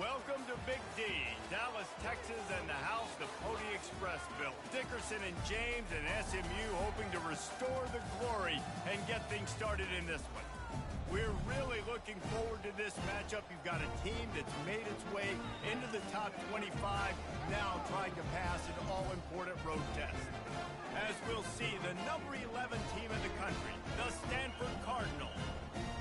Welcome to Big D, Dallas, Texas, and the house the Pony Express built. Dickerson and James and SMU hoping to restore the glory and get things started in this one. We're really looking forward to this matchup. You've got a team that's made its way into the top 25, now trying to pass an all-important road test. As we'll see, the number 11 team in the country, the Stanford Cardinals,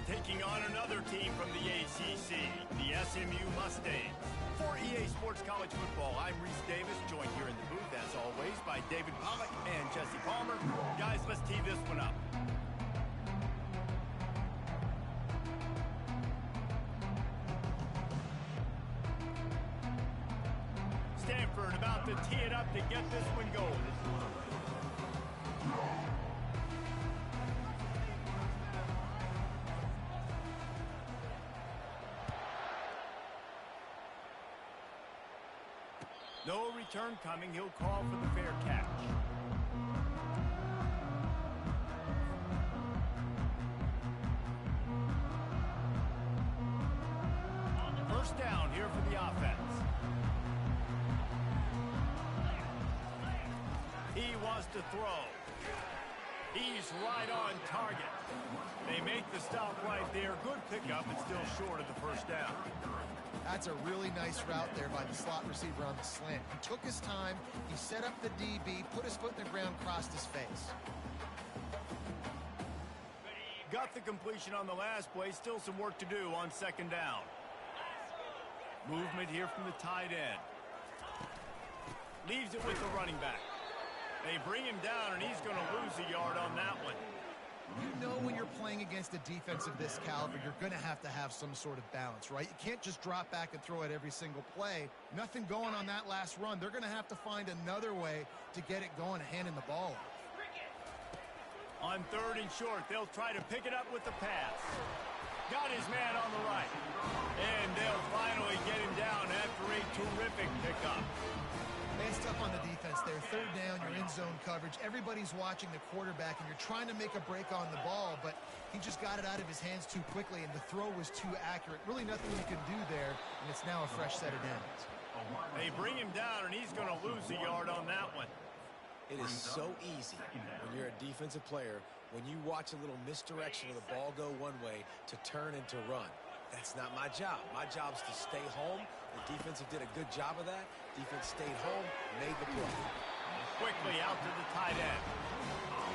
taking on another team from the ACC, the SMU Mustangs. For EA Sports College Football, I'm Reese Davis, joined here in the booth, as always, by David Pollack and Jesse Palmer. Guys, let's tee this one up. Stanford about to tee it up to get this one going. No return coming. He'll call for the fair catch. First down here for the offense. He wants to throw. He's right on target. They make the stop right there. Good pickup, but still short of the first down. That's a really nice route there by the slot receiver on the slant. He took his time, he set up the DB, put his foot in the ground, crossed his face. Got the completion on the last play, still some work to do on second down. Movement here from the tight end. Leaves it with the running back. They bring him down, and he's going to lose a yard on that one. You know when you're playing against a defense of this caliber, you're going to have some sort of balance, right? You can't just drop back and throw it every single play. Nothing going on that last run. They're going to have to find another way to get it going, handing the ball off. On third and short, they'll try to pick it up with the pass. Got his man on the right. And they'll finally get him down after a terrific pickup. It's tough on the defense there. Third down, you're in zone coverage. Everybody's watching the quarterback, and you're trying to make a break on the ball, but he just got it out of his hands too quickly, and the throw was too accurate. Really nothing you can do there, and it's now a fresh set of downs. They bring him down, and he's going to lose a yard on that one. It is so easy when you're a defensive player, when you watch a little misdirection of the ball go one way, to turn and to run. That's not my job. My job is to stay home. The defensive did a good job of that. Defense stayed home, made the play. Quickly out to the tight end.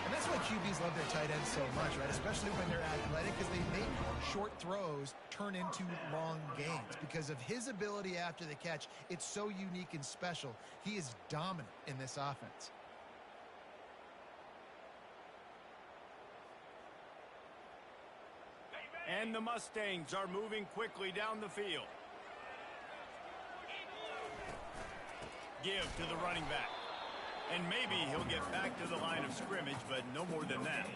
And that's why QBs love their tight ends so much, right? Especially when they're athletic, because they make short throws turn into long gains. Because of his ability after the catch, it's so unique and special. He is dominant in this offense. And the Mustangs are moving quickly down the field. Give to the running back. And maybe he'll get back to the line of scrimmage, but no more than that.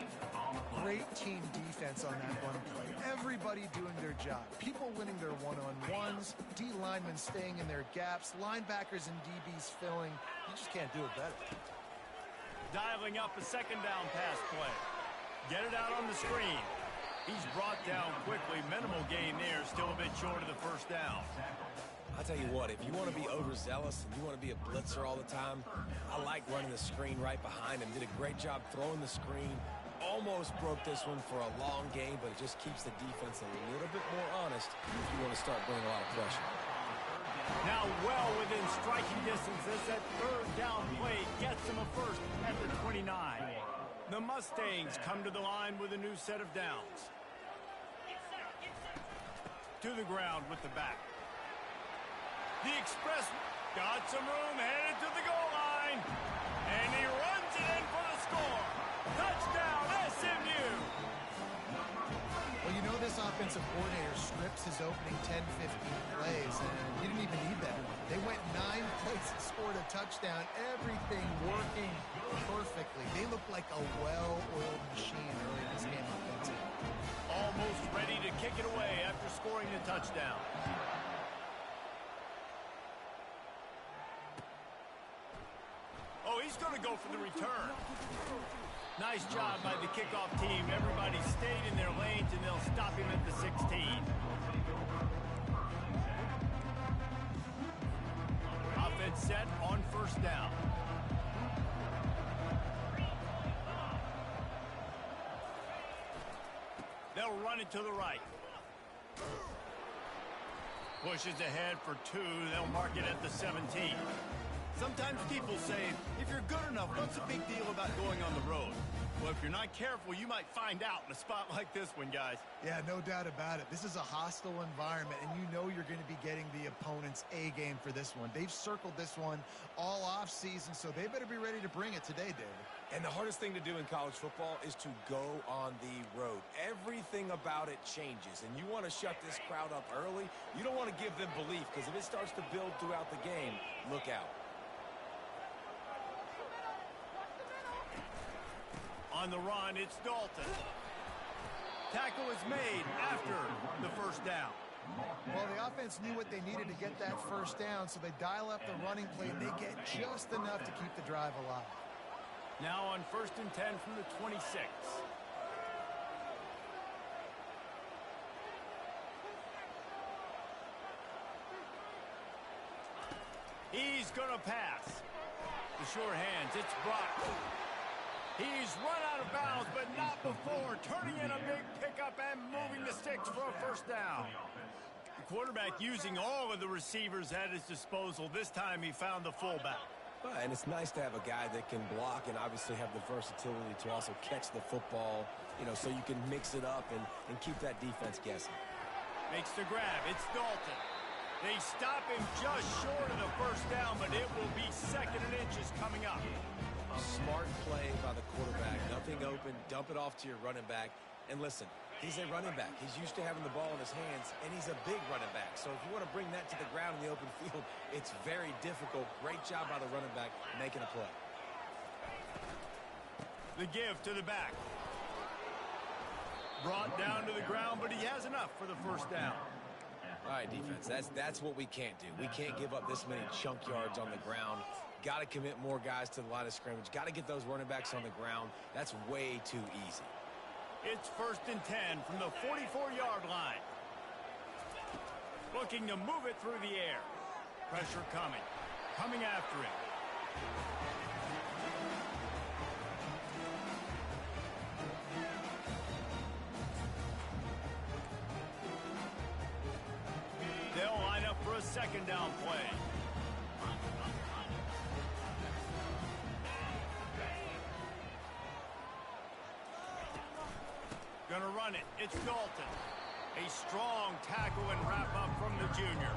Great team defense on that one play. Everybody doing their job. People winning their one-on-ones, D linemen staying in their gaps, linebackers and DBs filling. You just can't do it better. Dialing up a second down pass play. Get it out on the screen. He's brought down quickly. Minimal gain there. Still a bit short of the first down. I'll tell you what, if you want to be overzealous and you want to be a blitzer all the time, I like running the screen right behind him. Did a great job throwing the screen. Almost broke this one for a long game, but it just keeps the defense a little bit more honest if you want to start bringing a lot of pressure. Now well within striking distance as that third down play gets him a first at the 29. The Mustangs come to the line with a new set of downs. To the ground with the back. The Express got some room, headed to the goal line. And he runs it in for the score. Touchdown, SMU. Well, you know this offensive coordinator scripts his opening 10, 15 plays, and he didn't even need that. They went 9 plays and scored a touchdown. Everything working perfectly. They looked like a well-oiled machine early in this game offensively. Almost ready to kick it away after scoring the touchdown. Oh, he's going to go for the return. Nice job by the kickoff team. Everybody stayed in their lanes, and they'll stop him at the 16. It's set on first down. They'll run it to the right. Pushes ahead for 2. They'll mark it at the 17. Sometimes people say, if you're good enough, what's the big deal about going on the road? Well, if you're not careful, you might find out in a spot like this one, guys. Yeah, no doubt about it. This is a hostile environment, and you know you're going to be getting the opponent's A game for this one. They've circled this one all offseason, so they better be ready to bring it today, David. And the hardest thing to do in college football is to go on the road. Everything about it changes, and you want to shut this crowd up early. You don't want to give them belief, because if it starts to build throughout the game, look out. On the run, it's Dalton. Tackle is made after the first down. Well, the offense knew what they needed to get that first down, so they dial up the running play, and they get just enough to keep the drive alive. Now on 1st and 10 from the 26. He's going to pass. The sure hands, it's blocked. He's run out of bounds, but not before. Turning in a big pickup and moving the sticks for a first down. The quarterback using all of the receivers at his disposal. This time he found the fullback. And it's nice to have a guy that can block and obviously have the versatility to also catch the football, you know, so you can mix it up and keep that defense guessing. Makes the grab. It's Dalton. They stop him just short of the first down, but it will be 2nd and inches coming up. Smart play by the quarterback. Nothing open. Dump it off to your running back. And listen, he's a running back. He's used to having the ball in his hands, and he's a big running back. So if you want to bring that to the ground in the open field, it's very difficult. Great job by the running back making a play. The give to the back. Brought down to the ground, but he has enough for the first down. All right, defense, that's what we can't do. We can't give up this many chunk yards on the ground. Got to commit more guys to the line of scrimmage. Got to get those running backs on the ground. That's way too easy. It's 1st and 10 from the 44-yard line. Looking to move it through the air. Pressure coming. Coming after him. They'll line up for a 2nd down play. Gonna run it. It's Dalton. A strong tackle and wrap up from the junior.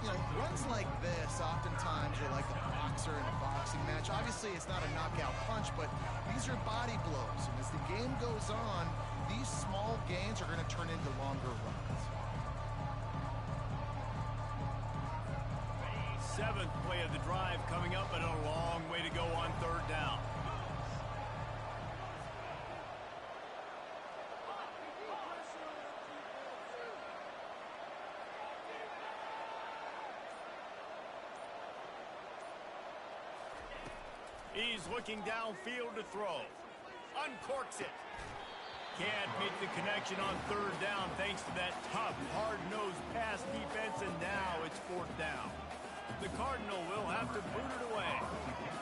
You know, runs like this oftentimes are like a boxer in a boxing match. Obviously, it's not a knockout punch, but these are body blows. And as the game goes on, these small gains are going to turn into longer runs. 7th play of the drive coming up, and a long way to go on 3rd down. He's looking downfield to throw. Uncorks it. Can't make the connection on 3rd down thanks to that tough, hard-nosed pass defense, and now it's 4th down. The Cardinal will have to boot it away.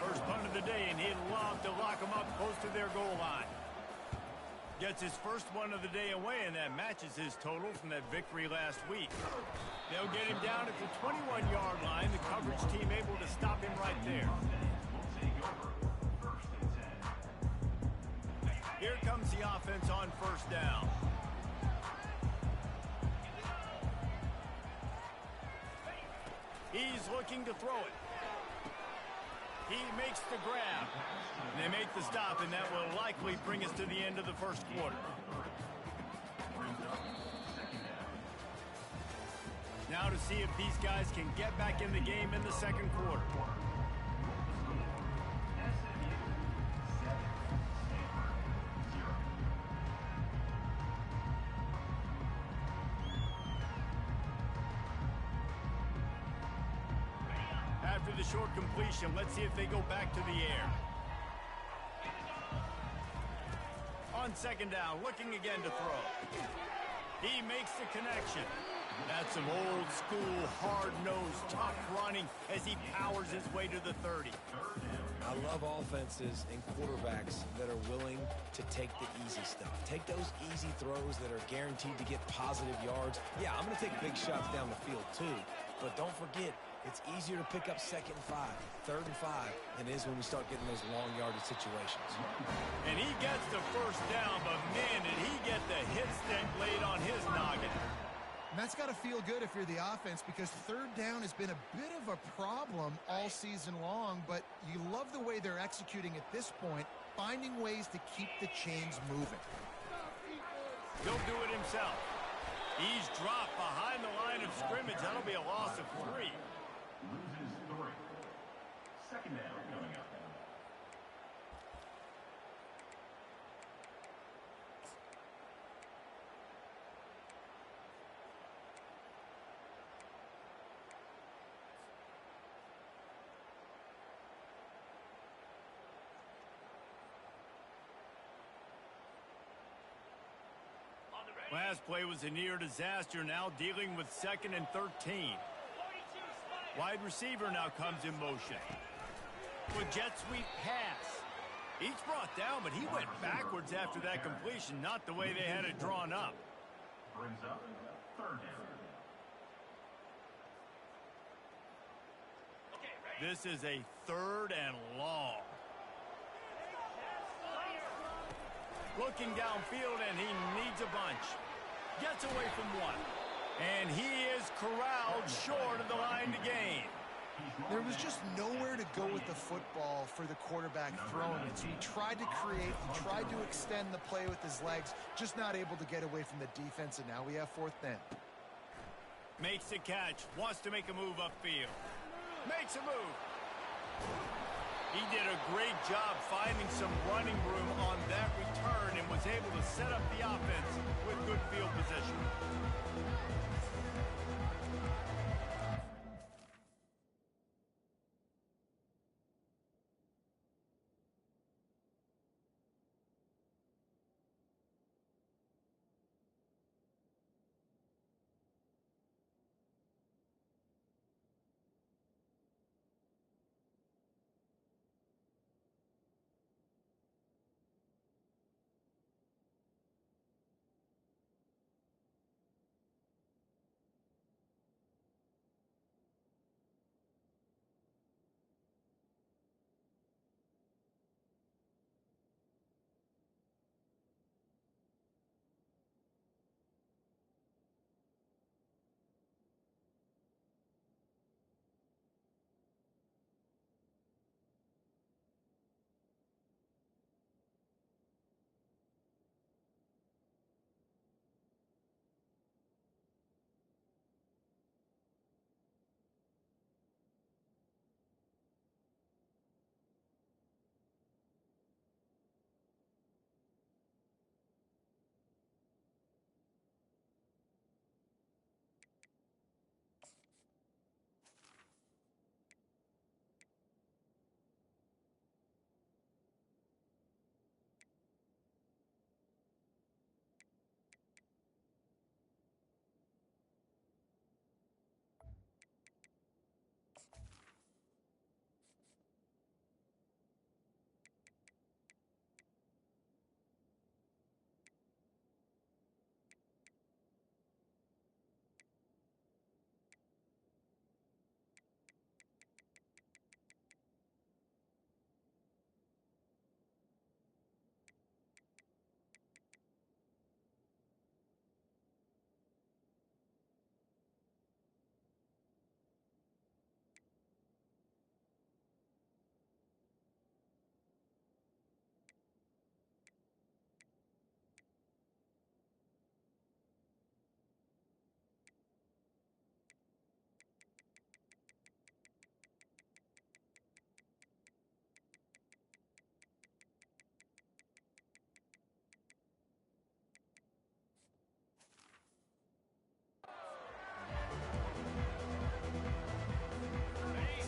First punt of the day, and he'd love to lock them up close to their goal line. Gets his first one of the day away, and that matches his total from that victory last week. They'll get him down at the 21-yard line. The coverage team able to stop him right there. Here comes the offense on 1st down. He's looking to throw it. He makes the grab. They make the stop, and that will likely bring us to the end of the first quarter. Now to see if these guys can get back in the game in the 2nd quarter. After the short completion, let's see if they go back to the air. On 2nd down, looking again to throw. He makes the connection. That's some old-school, hard-nosed, tough running as he powers his way to the 30. I love offenses and quarterbacks that are willing to take the easy stuff. Take those easy throws that are guaranteed to get positive yards. Yeah, I'm going to take big shots down the field too, but don't forget, it's easier to pick up 2nd and 5, 3rd and 5 than it is when we start getting those long yardage situations. And he gets the first down, but man, did he get the hit stick laid on his noggin. And that's got to feel good if you're the offense, because 3rd down has been a bit of a problem all season long, but you love the way they're executing at this point, finding ways to keep the chains moving. He'll do it himself. He's dropped behind the line of scrimmage. That'll be a loss of 3. Loses 3. 2nd down coming up. Last play was a near disaster, now dealing with 2nd and 13. Wide receiver now comes in motion. With jet sweep pass. He's brought down, but he went backwards after that completion, not the way they had it drawn up. Brings up 3rd down. This is a 3rd and long. Looking downfield, and he needs a bunch. Gets away from 1. And he is corralled short of the line to gain. There was just nowhere to go with the football for the quarterback throwing it. So he tried to create, he tried to extend the play with his legs, just not able to get away from the defense, and now we have 4th down. Makes the catch, wants to make a move upfield. Makes a move. He did a great job finding some running room on that return and was able to set up the offense with good field position.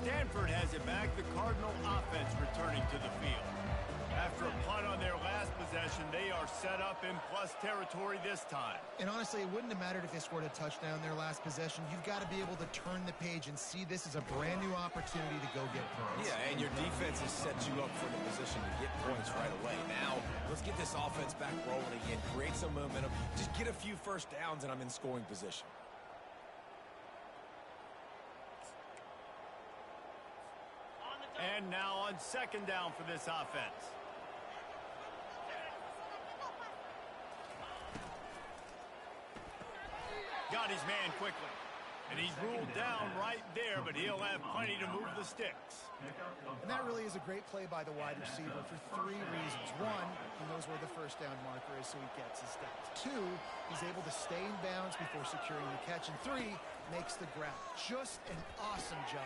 Stanford has it back. The Cardinal offense returning to the field. After a punt on their last possession, they are set up in plus territory this time. And honestly, it wouldn't have mattered if they scored a touchdown their last possession. You've got to be able to turn the page and see this as a brand new opportunity to go get points. Yeah, and your defense has set you up for the position to get points right away. Now, let's get this offense back rolling again, create some momentum, just get a few first downs, and I'm in scoring position. And now on second down for this offense. Got his man quickly. And he's ruled down right there, but he'll have plenty to move the sticks. And that really is a great play by the wide receiver for three reasons. One, he knows where the first down marker is, so he gets his steps. Two, he's able to stay in bounds before securing the catch. And three, makes the grab. Just an awesome job.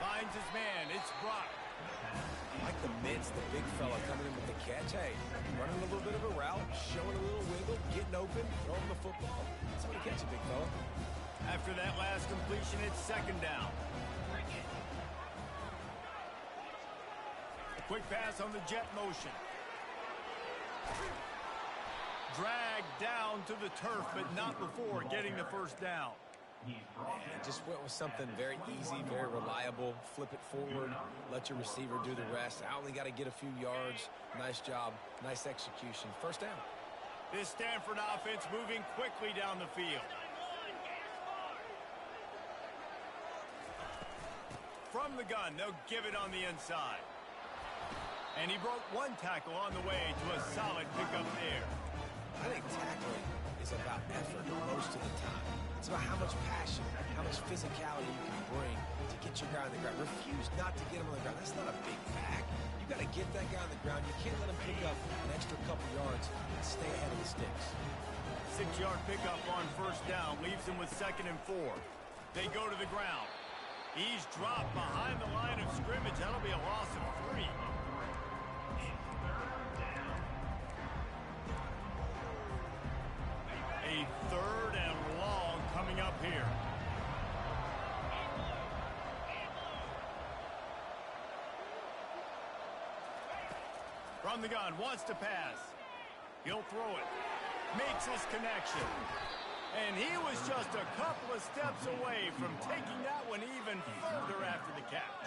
Finds his man. It's Brock. Like the mids, the big fella coming in with the catch. Hey, running a little bit of a route, showing a little wiggle, getting open, throwing the football. Somebody catch it, big fella. After that last completion, it's second down. Quick pass on the jet motion. Dragged down to the turf, but not before getting the first down. And just went with something very easy, very reliable. Flip it forward, let your receiver do the rest. I only got to get a few yards. Nice job, nice execution. First down. This Stanford offense moving quickly down the field. From the gun, they'll give it on the inside. And he broke one tackle on the way to a solid pickup there. I think tackling is about effort most of the time. It's about how much passion, how much physicality you can bring to get your guy on the ground. Refuse not to get him on the ground. That's not a big pack. You got to get that guy on the ground. You can't let him pick up an extra couple yards and stay ahead of the sticks. 6-yard pickup on first down leaves him with 2nd and 4. They go to the ground. He's dropped behind the line of scrimmage. That'll be a loss of 3. A 3rd and long coming up here. From the gun, wants to pass. He'll throw it. Makes his connection. And he was just a couple of steps away from taking that one even further after the catch.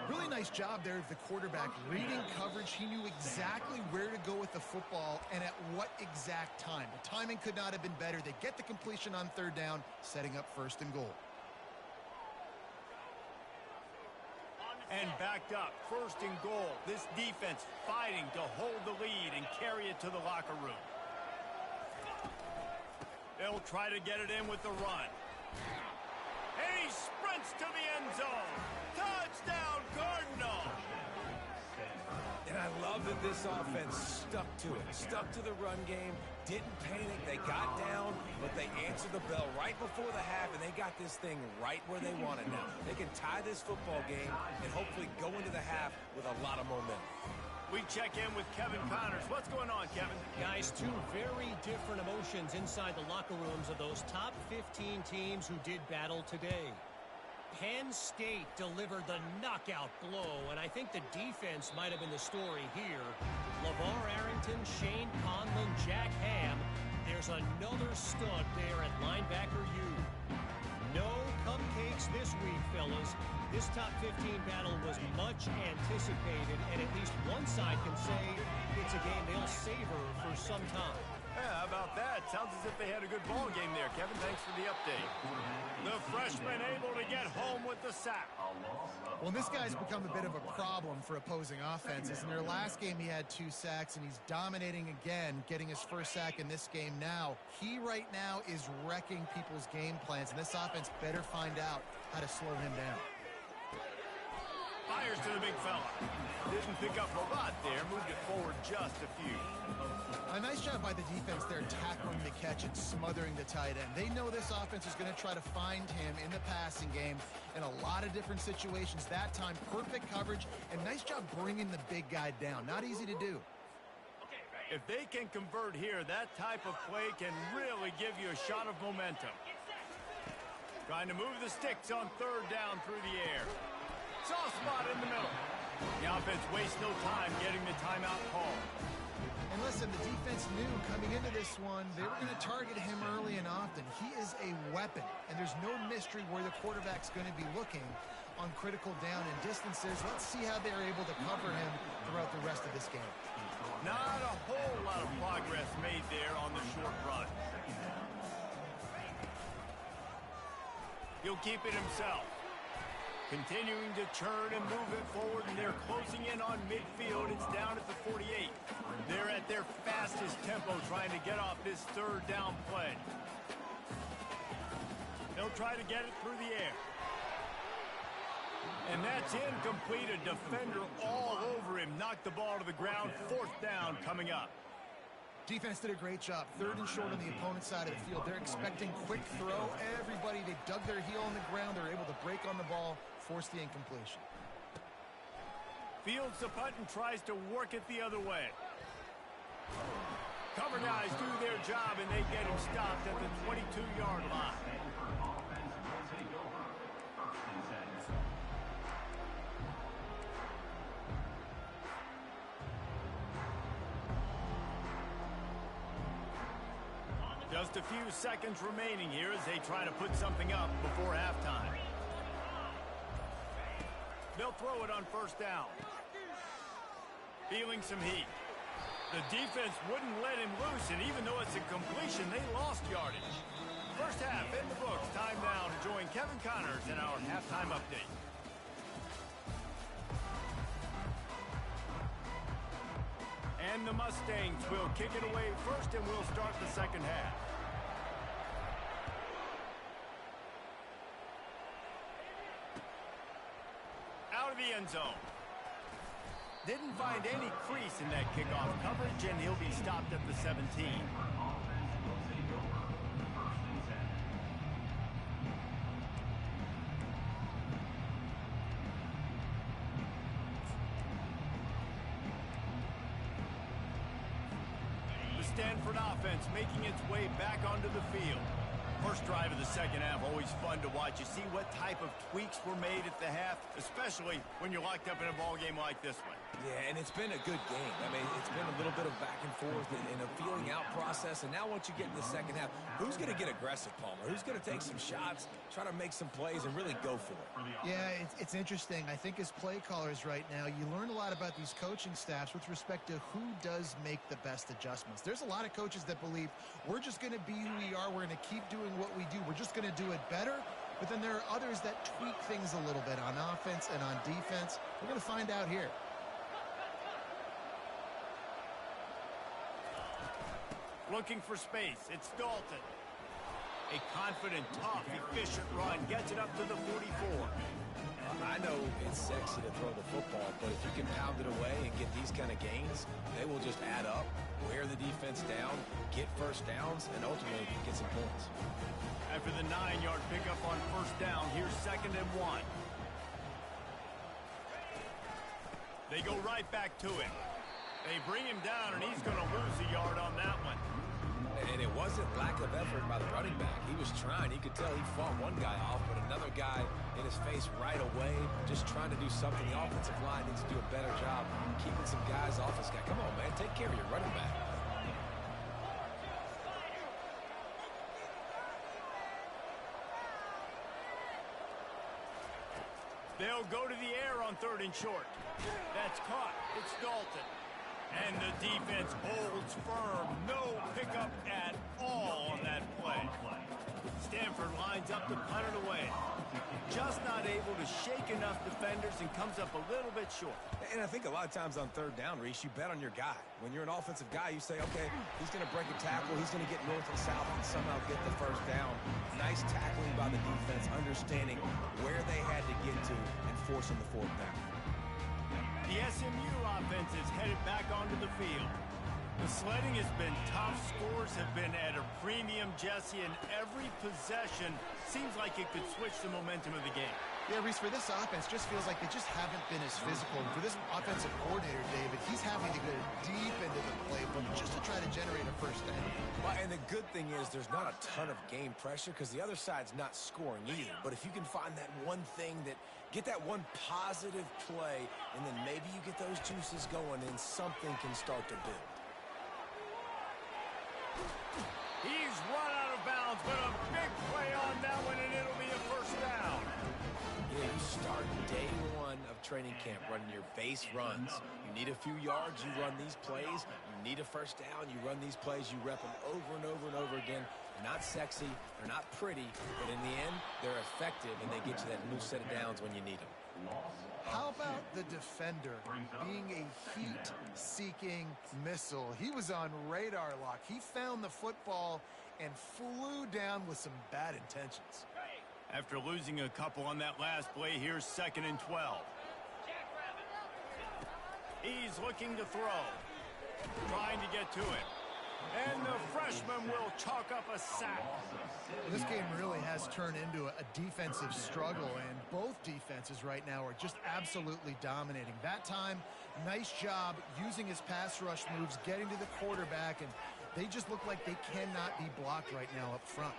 Really nice job there of the quarterback. Reading coverage, he knew exactly where to go with the football and at what exact time. The timing could not have been better. They get the completion on 3rd down, setting up 1st and goal. And backed up, 1st and goal. This defense fighting to hold the lead and carry it to the locker room. They'll try to get it in with the run. And he sprints to the end zone. Touchdown, Cardinal! And I love that this offense stuck to it. Stuck to the run game. Didn't panic. They got down, but they answered the bell right before the half, and they got this thing right where they want it now. They can tie this football game and hopefully go into the half with a lot of momentum. We check in with Kevin Connors. What's going on, Kevin? Guys, two very different emotions inside the locker rooms of those top 15 teams who did battle today. Penn State delivered the knockout blow, and I think the defense might have been the story here. LeVar Arrington, Shane Conlon, Jack Ham. There's another stud there at linebacker U. No cupcakes this week, fellas. This top 15 battle was much anticipated, and at least one side can say it's a game they'll savor for some time. Yeah, how about that? Sounds as if they had a good ball game there, Kevin. Thanks for the update. The freshman able to get home with the sack. Well, this guy's become a bit of a problem for opposing offenses. In their last game, he had 2 sacks, and he's dominating again, getting his 1st sack in this game now. He right now is wrecking people's game plans, and this offense better find out how to slow him down. Fires to the big fella. Didn't pick up a lot there. Moved it forward just a few. A nice job by the defense there, tackling the catch and smothering the tight end. They know this offense is going to try to find him in the passing game in a lot of different situations. That time, perfect coverage, and nice job bringing the big guy down. Not easy to do. If they can convert here, that type of play can really give you a shot of momentum. Trying to move the sticks on 3rd down through the air. Soft spot in the middle. The offense wastes no time getting the timeout call. And listen, into this one, they were going to target him early and often. He is a weapon, and there's no mystery where the quarterback's going to be looking on critical down and distances. Let's see how they're able to cover him throughout the rest of this game. Not a whole lot of progress made there on the short run. He'll keep it himself. Continuing to churn and move it forward, and they're closing in on midfield. It's down at the 48. They're at their fastest tempo trying to get off this third down play. They'll try to get it through the air. And that's incomplete. A defender all over him. Knocked the ball to the ground. Fourth down coming up. Defense did a great job. Third and short on the opponent's side of the field. They're expecting quick throw. Everybody, they dug their heel on the ground. They're able to break on the ball, force the incompletion. Fields the punt and tries to work it the other way. Cover guys do their job, and they get him stopped at the 22-yard line. Just a few seconds remaining here as they try to put something up before halftime. They'll throw it on first down. Feeling some heat. The defense wouldn't let him loose, and even though it's a completion, they lost yardage. First half in the books. Time now to join Kevin Connors in our halftime update. And the Mustangs will kick it away first, and we'll start the second half. Out of the end zone. Didn't find any crease in that kickoff coverage, and he'll be stopped at the 17. Stanford offense making its way back onto the field. First drive of the second half, always fun to watch. You see what type of tweaks were made at the half, especially when you're locked up in a ball game like this one. Yeah, and it's been a good game. I mean, it's been a little bit of back and forth and a feeling out process. And now once you get in the second half, who's going to get aggressive, Palmer? Who's going to take some shots, try to make some plays, and really go for it? Yeah, it's interesting. I think as play callers right now, you learn a lot about these coaching staffs with respect to who does make the best adjustments. There's a lot of coaches that believe we're just going to be who we are. We're going to keep doing what we do. We're just going to do it better. But then there are others that tweak things a little bit on offense and on defense. We're going to find out here. Looking for space. It's Dalton. A confident, tough, efficient run. Gets it up to the 44. I know it's sexy to throw the football, but if you can pound it away and get these kind of gains, they will just add up, wear the defense down, get first downs, and ultimately get some points. After the 9-yard pickup on first down, here's 2nd and 1. They go right back to him. They bring him down, and he's going to lose a yard on that one. And it wasn't lack of effort by the running back. He was trying. You could tell he fought one guy off, but another guy in his face right away, just trying to do something. The offensive line needs to do a better job keeping some guys off this guy. Come on, man. Take care of your running back. They'll go to the air on 3rd and short. That's caught. It's Dalton. And the defense holds firm. No pickup at all on that play. Stanford lines up to punt it away. Just not able to shake enough defenders and comes up a little bit short. And I think a lot of times on 3rd down, Reese, you bet on your guy. When you're an offensive guy, you say, okay, he's going to break a tackle. He's going to get north and south and somehow get the first down. Nice tackling by the defense, understanding where they had to get to and forcing the 4th down. The SMU offense is headed back onto the field. The sledding has been tough. Scores have been at a premium, Jesse, and every possession seems like it could switch the momentum of the game. Yeah, Reese, for this offense, just feels like they just haven't been as physical. And for this offensive coordinator, David, he's having to go deep into the playbook just to try to generate a first down. Well, and the good thing is there's not a ton of game pressure because the other side's not scoring either. But if you can find that one thing that get that one positive play, and then maybe you get those juices going and something can start to build. day one of training camp running your base runs. You need a few yards, you run these plays. You need a first down, you run these plays. You rep them over and over and over again. They're not sexy, they're not pretty, but in the end, they're effective, and they get you that new set of downs when you need them. How about the defender being a heat-seeking missile? He was on radar lock. He found the football and flew down with some bad intentions. After losing a couple on that last play, here's 2nd and 12. He's looking to throw. Trying to get to it. And the freshman will chalk up a sack. This game really has turned into a defensive struggle, and both defenses right now are just absolutely dominating. That time, nice job using his pass rush moves, getting to the quarterback, and they just look like they cannot be blocked right now up front.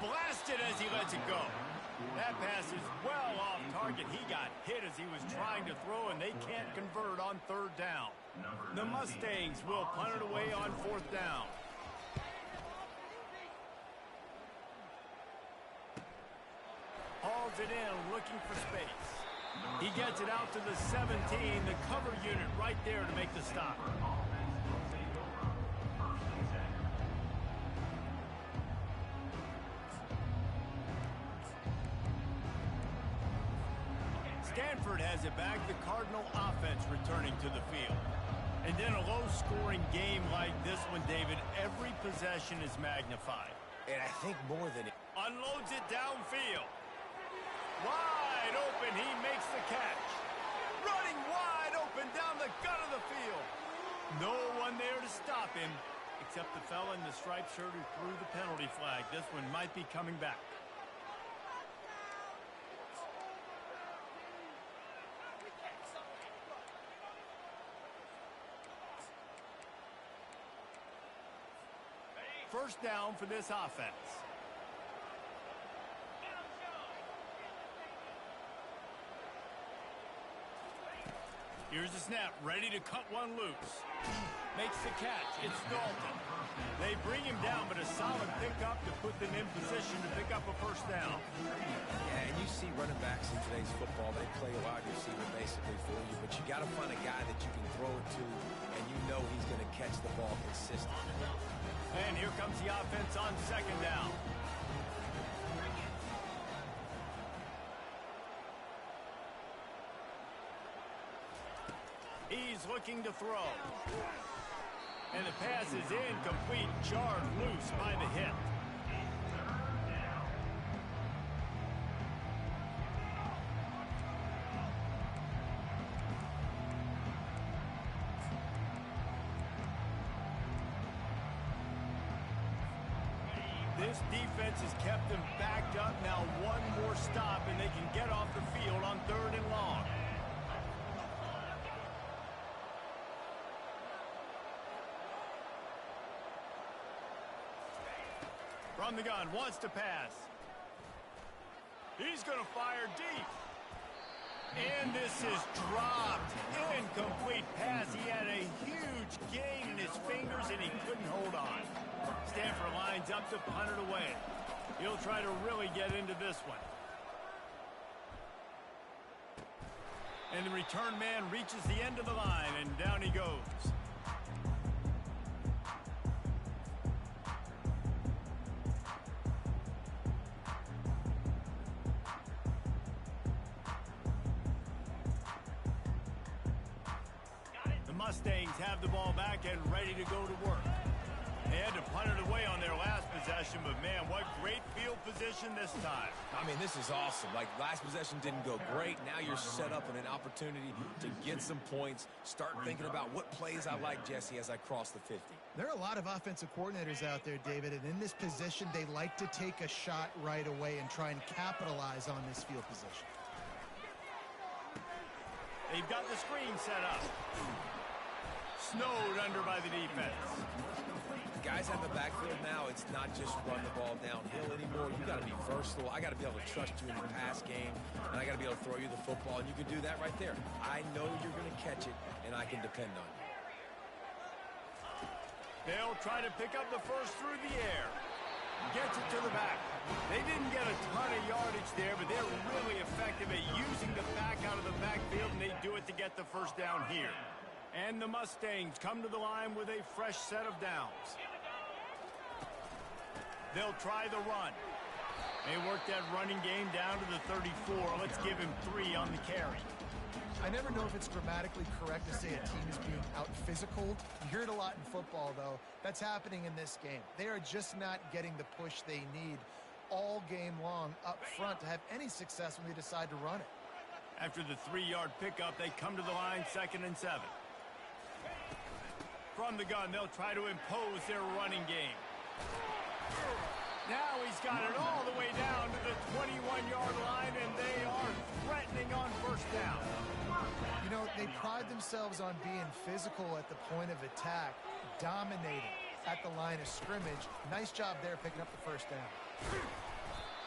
Blasted as he lets it go. That pass is well off target. He got hit as he was trying to throw, and they can't convert on 3rd down. The Mustangs will punt it away on 4th down. Hauls it in, looking for space. He gets it out to the 17, the cover unit right there to make the stop. Stanford has it back, the Cardinal offense returning to the field. And in a low-scoring game like this one, David, every possession is magnified. And I think more than it. Unloads it downfield. Wide open, he makes the catch. Running wide open down the gut of the field. No one there to stop him, except the fella in the striped shirt who threw the penalty flag. This one might be coming back. First down for this offense. Here's the snap, ready to cut one loose. Makes the catch, it's Dalton. They bring him down, but a solid pickup to put them in position to pick up a first down. Yeah, and you see running backs in today's football, they play a wide receiver basically for you, but you got to find a guy that you can throw it to, and you know he's going to catch the ball consistently. And here comes the offense on 2nd down. He's looking to throw. And the pass is incomplete, jarred loose by the hip. This defense has kept them backed up. Now one more stop, and they can get off the field on 3rd and long. From the gun, wants to pass. He's going to fire deep. And this is dropped. Incomplete pass. He had a huge gain in his fingers, and he couldn't hold on. Stanford lines up to punt it away. He'll try to really get into this one. And the return man reaches the end of the line, and down he goes. Mustangs have the ball back and ready to go to work. They had to punt it away on their last possession, but man, what great field position this time. I mean, this is awesome. Like, last possession didn't go great. Now you're set up in an opportunity to get some points. Start thinking about what plays I like, Jesse, as I cross the 50. There are a lot of offensive coordinators out there, David, and in this position, they like to take a shot right away and try and capitalize on this field position. They've got the screen set up. Snowed under by the defense. Guys have the backfield now. It's not just run the ball downhill anymore. You got to be versatile. I got to be able to trust you in the pass game, and I got to be able to throw you the football, and you can do that right there. I know you're going to catch it, and I can depend on you. They'll try to pick up the first through the air. Gets it to the back. They didn't get a ton of yardage there, but they're really effective at using the back out of the backfield, and they do it to get the first down here. And the Mustangs come to the line with a fresh set of downs. They'll try the run. They work that running game down to the 34. Let's give him 3 on the carry. I never know if it's grammatically correct to say a team is being out-physical. You hear it a lot in football, though. That's happening in this game. They are just not getting the push they need all game long up front to have any success when they decide to run it. After the 3-yard pickup, they come to the line 2nd and 7. From the gun, they'll try to impose their running game. Now he's got it all the way down to the 21-yard line, and they are threatening on first down. You know, they pride themselves on being physical at the point of attack, dominating at the line of scrimmage. Nice job there picking up the first down.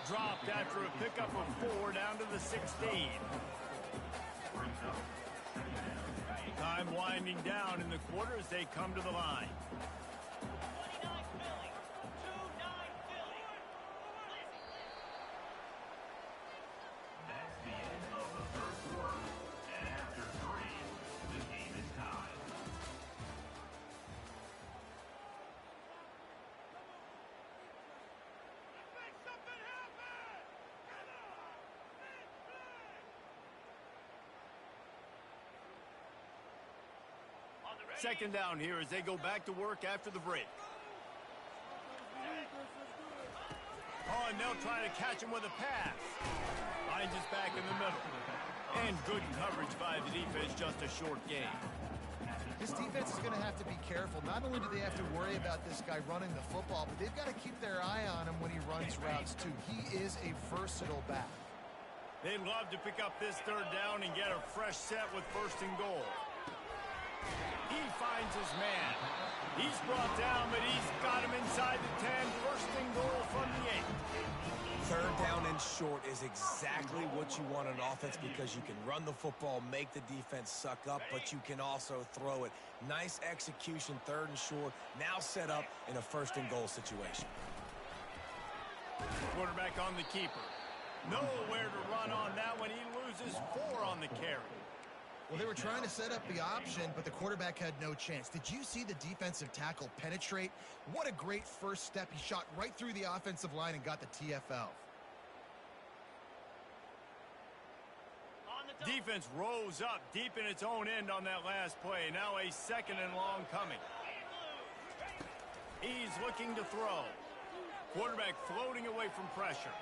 Dropped after a pickup of 4 down to the 16. Time winding down in the quarter as they come to the line. That's the end of the first quarter. And after 3, the game is tied. Second down here as they go back to work after the break. Oh, and they'll try to catch him with a pass. Finds us back in the middle. And good coverage by the defense, just a short gain. This defense is going to have to be careful. Not only do they have to worry about this guy running the football, but they've got to keep their eye on him when he runs routes, too. He is a versatile back. They'd love to pick up this 3rd down and get a fresh set with 1st and goal. He finds his man. He's brought down, but he's got him inside the 10. 1st and goal from the 8. 3rd down and short is exactly what you want on offense because you can run the football, make the defense suck up, but you can also throw it. Nice execution, 3rd and short, now set up in a 1st and goal situation. Quarterback on the keeper. Nowhere to run on that one. He loses 4 on the carry. Well, they were trying to set up the option, but the quarterback had no chance. Did you see the defensive tackle penetrate? What a great first step. He shot right through the offensive line and got the TFL. Defense rose up deep in its own end on that last play. Now a 2nd and long coming. He's looking to throw. Quarterback floating away from pressure.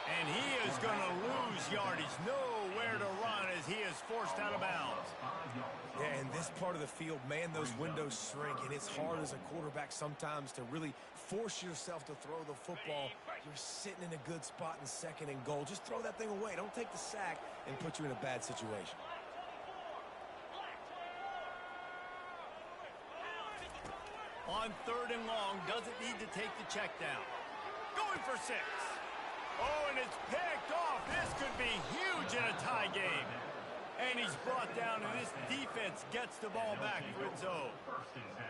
And he is going to lose yardage. Nowhere to run as he is forced out of bounds. Yeah, in this part of the field, man, those windows shrink, and it's hard as a quarterback sometimes to really force yourself to throw the football. You're sitting in a good spot in 2nd and goal. Just throw that thing away. Don't take the sack and put you in a bad situation. On 3rd and long, doesn't need to take the check down. Going for 6. Oh, and it's picked off. This could be huge in a tie game. And he's brought down, and this defense gets the ball back for its own.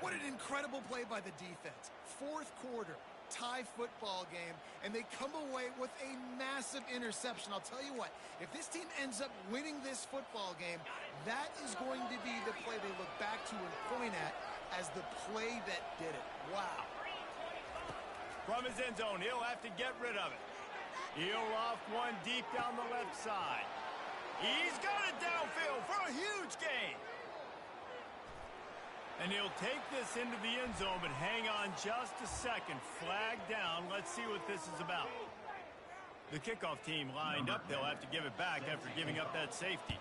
What an incredible play by the defense. 4th quarter, tie football game, and they come away with a massive interception. I'll tell you what, if this team ends up winning this football game, that is going to be the play they look back to and point at as the play that did it. Wow. From his end zone, he'll have to get rid of it. He'll loft one deep down the left side. He's got it downfield for a huge gain. And he'll take this into the end zone, but hang on just a second. Flag down. Let's see what this is about. The kickoff team lined up. They'll have to give it back after giving up that safety.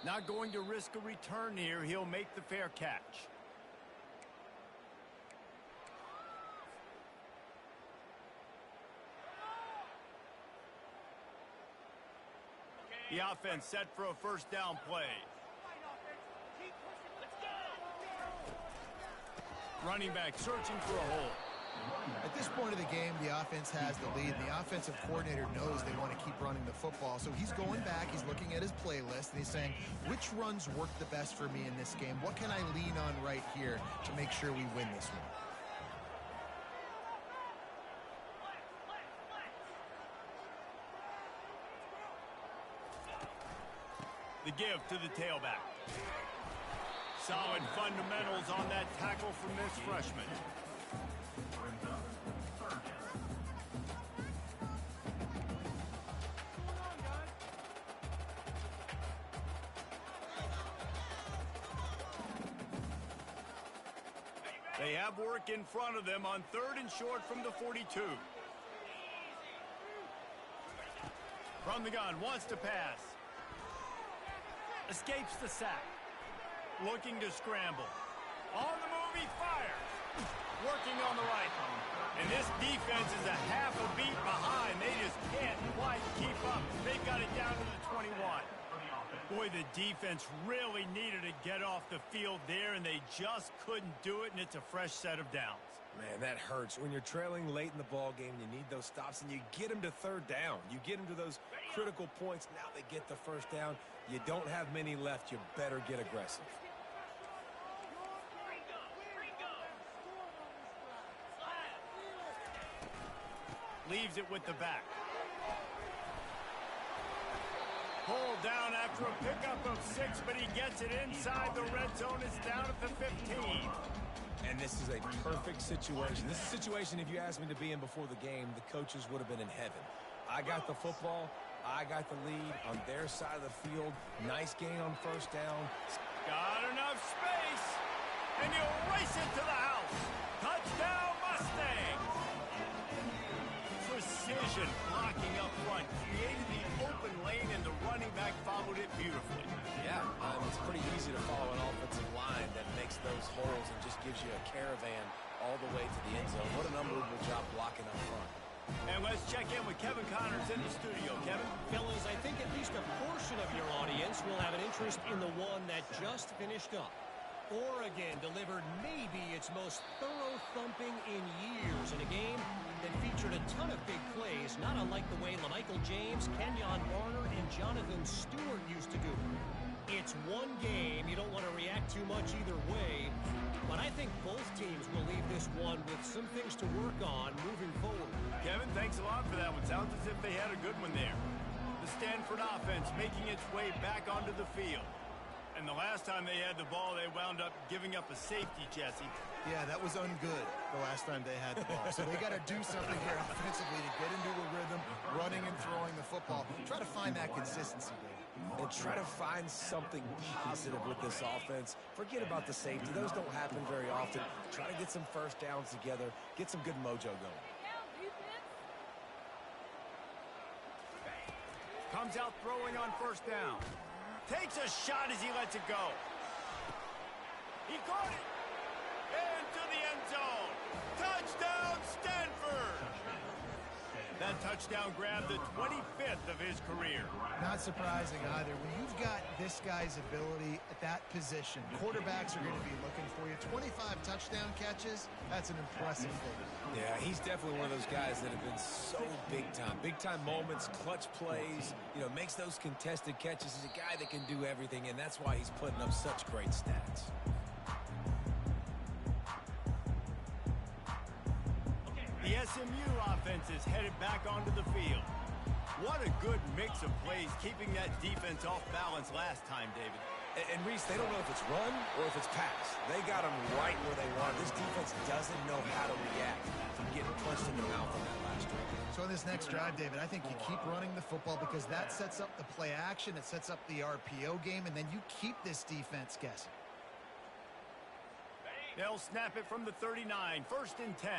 Not going to risk a return here. He'll make the fair catch. The offense set for a 1st down play. Running back searching for a hole. At this point of the game, the offense has the lead. The offensive coordinator knows they want to keep running the football. So he's going back, he's looking at his playlist, and he's saying, which runs work the best for me in this game? What can I lean on right here to make sure we win this one? The give to the tailback. Solid fundamentals on that tackle from this freshman. They have work in front of them on 3rd and short from the 42. From the gun, wants to pass. Escapes the sack. Looking to scramble. On the move, he fires. Working on the right. And this defense is a half a beat behind. They just can't quite keep up. They've got it down to the 21. Boy, the defense really needed to get off the field there, and they just couldn't do it, and it's a fresh set of downs. Man, that hurts. When you're trailing late in the ball game, you need those stops, and you get them to 3rd down. You get them to those critical points. Now they get the 1st down. You don't have many left. You better get aggressive. Leaves it with the back. Pulled down after a pickup of 6, but he gets it inside the red zone. It's down at the 15. And this is a perfect situation. This is a situation, if you asked me to be in before the game, the coaches would have been in heaven. I got the football. I got the lead on their side of the field. Nice gain on 1st down. Got enough space, and he'll race it to the house. Touchdown, Mustang! Precision blocking up front, created the open lane, and the running back followed it beautifully. Yeah, it's pretty easy to follow an offensive line that makes those holes and just gives you a caravan all the way to the end zone. What an unbelievable job blocking up front. And let's check in with Kevin Connors in the studio. Kevin? Fellas, I think at least a portion of your audience will have an interest in the one that just finished up. Oregon delivered maybe its most thorough thumping in years in a game that featured a ton of big plays, not unlike the way LaMichael James, Kenyon Warner, and Jonathan Stewart used to do. It's one game. You don't want to react too much either way, but I think both teams will leave this one with some things to work on moving forward. Kevin, thanks a lot for that one. Sounds as if they had a good one there. The Stanford offense making its way back onto the field. And the last time they had the ball, they wound up giving up a safety, Jesse. Yeah, that was ungood the last time they had the ball. So they got to do something here offensively to get into a rhythm, running and throwing the football. Try to find that consistency, Dave. And try to find something positive with this offense. Forget about the safety. Those don't happen very often. Try to get some 1st downs together. Get some good mojo going. Comes out throwing on 1st down. Takes a shot as he lets it go. He caught it. Into the end zone. Touchdown, Stanford. That touchdown grabbed the 25th of his career. Not surprising either. When you've got this guy's ability at that position, quarterbacks are going to be looking for you. 25 touchdown catches, that's an impressive figure. Yeah, he's definitely one of those guys that have been so big time. Big time moments, clutch plays, makes those contested catches. He's a guy that can do everything, and that's why he's putting up such great stats. The SMU offense is headed back onto the field. What a good mix of plays, keeping that defense off balance last time, David. And Reese, they don't know if it's run or if it's pass. They got them right where they want. This defense doesn't know how to react from getting punched in the mouth on that last drive. So in this next drive, David, I think you keep running the football because that sets up the play action, it sets up the RPO game, and then you keep this defense guessing. They'll snap it from the 39, 1st and 10.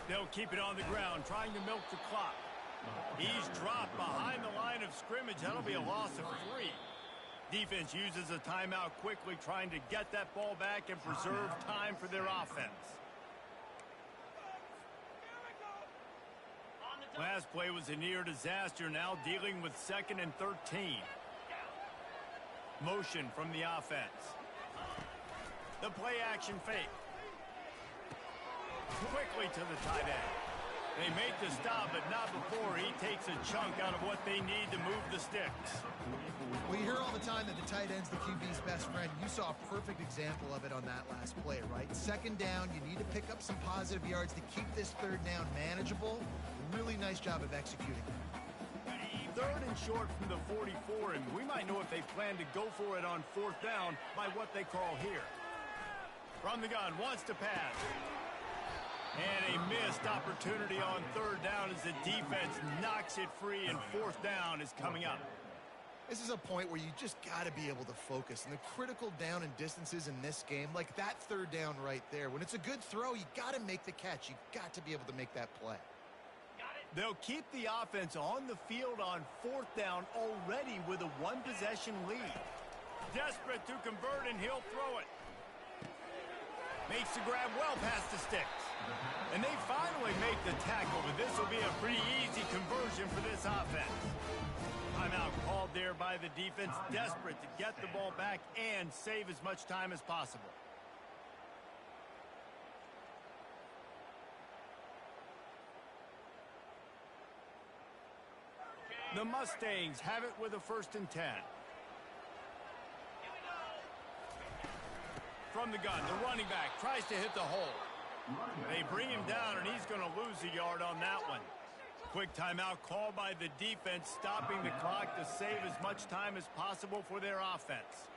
They'll keep it on the ground, trying to milk the clock. He's dropped behind the line of scrimmage. That'll be a loss of 3. Defense uses a timeout quickly, trying to get that ball back and preserve time for their offense. Last play was a near disaster, now dealing with 2nd and 13. Motion from the offense. The play action fake. Quickly to the tight end. They make the stop, but not before he takes a chunk out of what they need to move the sticks. Well, you hear all the time that the tight end's the QB's best friend. You saw a perfect example of it on that last play, right? 2nd down, you need to pick up some positive yards to keep this 3rd down manageable. Really nice job of executing. Third and short from the 44, and we might know if they plan to go for it on fourth down by what they call here. From the gun, wants to pass. And a missed opportunity on third down as the defense knocks it free, and fourth down is coming up. This is a point where you just got to be able to focus. And the critical down and distances in this game, like that third down right there, when it's a good throw, you got to make the catch. You got to be able to make that play. They'll keep the offense on the field on fourth down already with a one-possession lead. Desperate to convert, and he'll throw it. Makes the grab well past the sticks. And they finally make the tackle, but this will be a pretty easy conversion for this offense. Timeout called there by the defense, desperate to get the ball back and save as much time as possible. The Mustangs have it with a 1st and 10. From the gun, the running back tries to hit the hole. They bring him down, and he's going to lose a yard on that one. Quick timeout called by the defense, stopping the clock to save as much time as possible for their offense.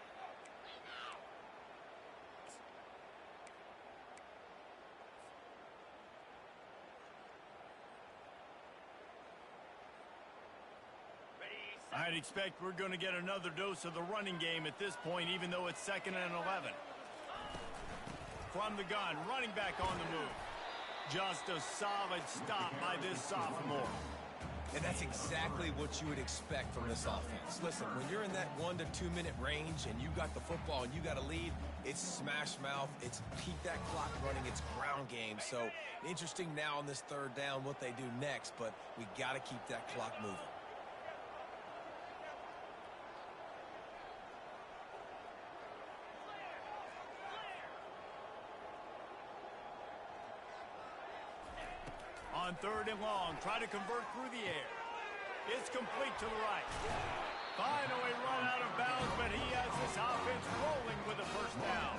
I'd expect we're going to get another dose of the running game at this point, even though it's 2nd and 11. From the gun, running back on the move. Just a solid stop by this sophomore. And that's exactly what you would expect from this offense. Listen, when you're in that 1 to 2 minute range and you got the football and you got a lead, it's smash mouth, it's keep that clock running, it's ground game. So interesting now on this third down what they do next, but we got to keep that clock moving. On 3rd and long, try to convert through the air. It's complete to the right. Finally run out of bounds, but he has this offense rolling with a 1st down.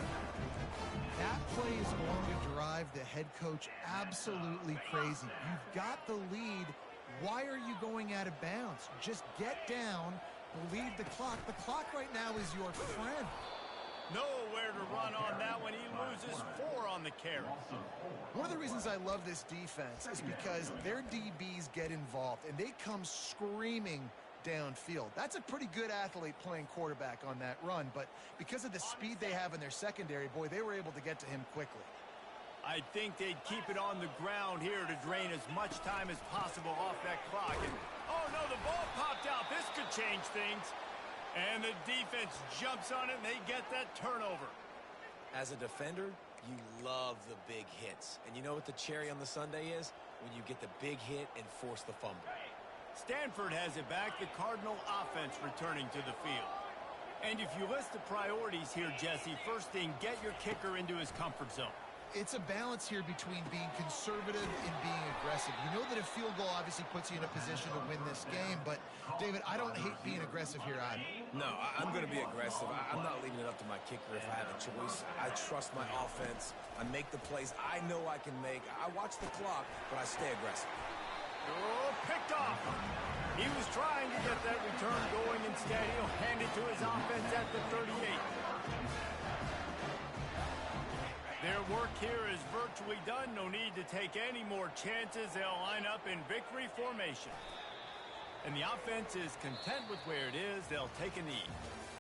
That play is going to drive the head coach absolutely crazy. You've got the lead. Why are you going out of bounds? Just get down, bleed the clock. The clock right now is your friend. Nowhere to run on that one. He loses 4 on the carry. One of the reasons I love this defense is because their DBs get involved, and they come screaming downfield. That's a pretty good athlete playing quarterback on that run, but because of the speed they have in their secondary, boy, they were able to get to him quickly. I think they'd keep it on the ground here to drain as much time as possible off that clock. And, oh, no, the ball popped out. This could change things. And the defense jumps on it, and they get that turnover. As a defender, you love the big hits. And you know what the cherry on the sundae is? When you get the big hit and force the fumble. Stanford has it back, the Cardinal offense returning to the field. And if you list the priorities here, Jesse, first thing, get your kicker into his comfort zone. It's a balance here between being conservative and being aggressive. You know that a field goal obviously puts you in a position to win this game, but, David, I don't hate being aggressive here either. No, I'm going to be aggressive. I'm not leaving it up to my kicker if I have a choice. I trust my offense. I make the plays I know I can make. I watch the clock, but I stay aggressive. Oh, picked off. He was trying to get that return going. Instead, he'll hand it to his offense at the 38. Their work here is virtually done. No need to take any more chances. They'll line up in victory formation. And the offense is content with where it is. They'll take a knee.